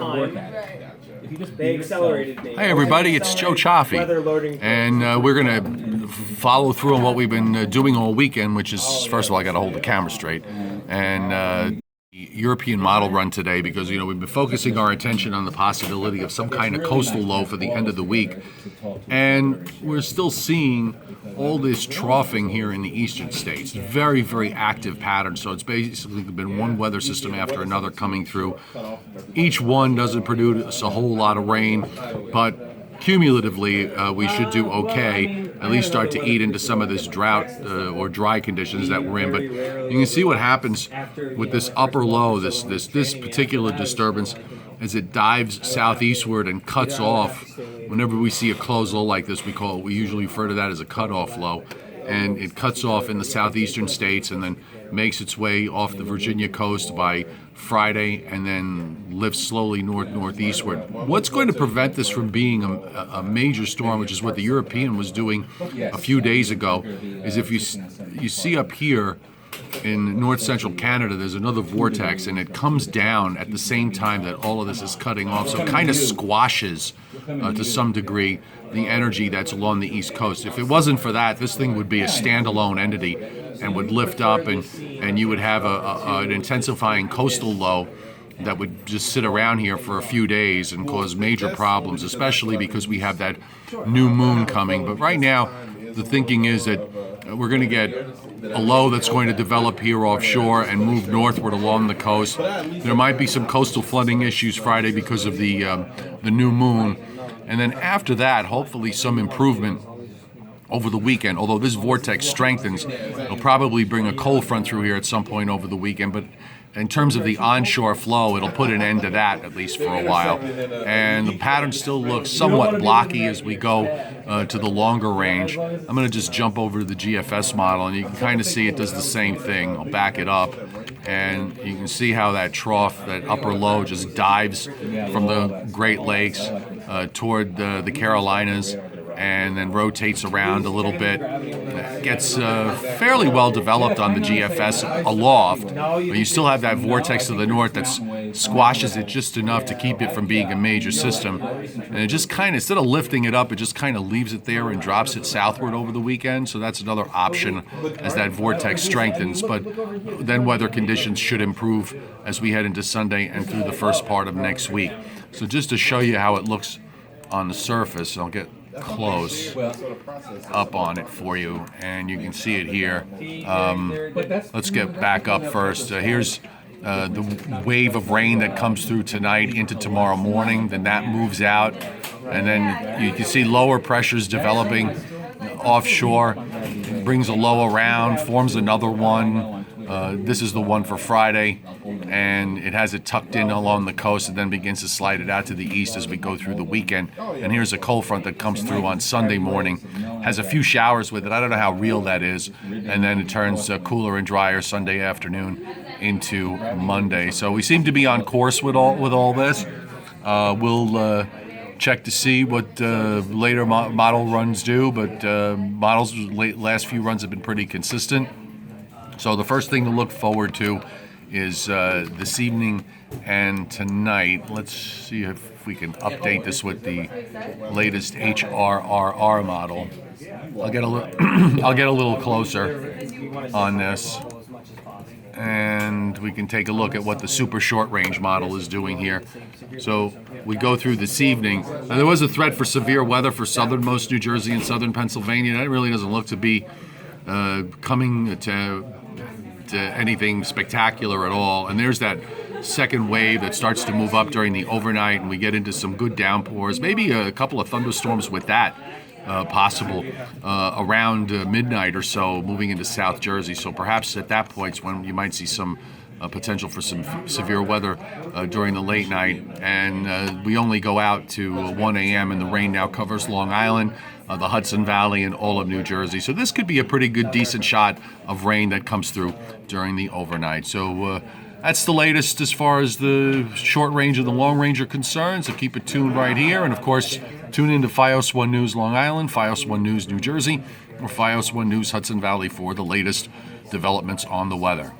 time, they accelerated me. Hey everybody, it's Cioffi, and we're going to follow through on what we've been doing all weekend, which is, first of all, I got to hold the camera straight, and European model run today because, you know, we've been focusing our attention on the possibility of some kind of coastal low for the end of the week, and we're still seeing all this troughing here in the eastern states. Very, very active pattern, so it's basically been one weather system after another coming through. Each one doesn't produce a whole lot of rain, but cumulatively, we should do okay, at least start to eat into some of this drought or dry conditions that we're in. But you can see what happens with this upper low, this particular disturbance, as it dives southeastward and cuts off. Whenever we see a closed low like this, we usually refer to that as a cutoff low. And it cuts off in the southeastern states and then makes its way off the Virginia coast by Friday and then lifts slowly northeastward. What's going to prevent this from being a major storm, which is what the European was doing a few days ago, is if you see up here in north central Canada, there's another vortex, and it comes down at the same time that all of this is cutting off, so it kind of squashes to some degree the energy that's along the east coast. If it wasn't for that, this thing would be a standalone entity and would lift up, and you would have an intensifying coastal low that would just sit around here for a few days and cause major problems, especially because we have that new moon coming. But right now, the thinking is that we're going to get a low that's going to develop here offshore and move northward along the coast. There might be some coastal flooding issues Friday because of the new moon. And then after that, hopefully some improvement over the weekend. Although this vortex strengthens, it'll probably bring a cold front through here at some point over the weekend. But in terms of the onshore flow, it'll put an end to that, at least for a while. And the pattern still looks somewhat blocky as we go to the longer range. I'm going to just jump over to the GFS model, and you can kind of see it does the same thing. I'll back it up, and you can see how that trough, that upper low, just dives from the Great Lakes toward the Carolinas, and then rotates around a little bit. Gets fairly well developed on the GFS aloft, but you still have that vortex to the north that squashes it just enough to keep it from being a major system. And it just kind of, instead of lifting it up, it just kind of leaves it there and drops it southward over the weekend. So that's another option as that vortex strengthens. But then weather conditions should improve as we head into Sunday and through the first part of next week. So just to show you how it looks on the surface, I'll get close up on it for you, and you can see it here. Let's get back up first. Here's the wave of rain that comes through tonight into tomorrow morning. Then that moves out, and then you can see lower pressures developing offshore. Brings a low around, forms another one. This is the one for Friday, and it has it tucked in along the coast and then begins to slide it out to the east as we go through the weekend. And here's a cold front that comes through on Sunday morning. Has a few showers with it. I don't know how real that is. And then it turns cooler and drier Sunday afternoon into Monday. So we seem to be on course with all this. We'll check to see what later model runs do, but last few runs have been pretty consistent. So the first thing to look forward to is this evening and tonight. Let's see if we can update this with the latest HRRR model. I'll get a little closer on this, and we can take a look at what the super short range model is doing here. So we go through this evening. Now, there was a threat for severe weather for southernmost New Jersey and southern Pennsylvania. That really doesn't look to be coming to anything spectacular at all. And there's that second wave that starts to move up during the overnight, and we get into some good downpours, maybe a couple of thunderstorms with that possible around midnight or so, moving into South Jersey. So perhaps at that point when you might see some potential for some severe weather during the late night. And we only go out to 1 a.m. and the rain now covers Long Island, the Hudson Valley, and all of New Jersey. So this could be a pretty good, decent shot of rain that comes through during the overnight. So that's the latest as far as the short range and the long range are concerned. So keep it tuned right here. And of course, tune in to FiOS 1 News Long Island, FiOS 1 News New Jersey, or FiOS 1 News Hudson Valley for the latest developments on the weather.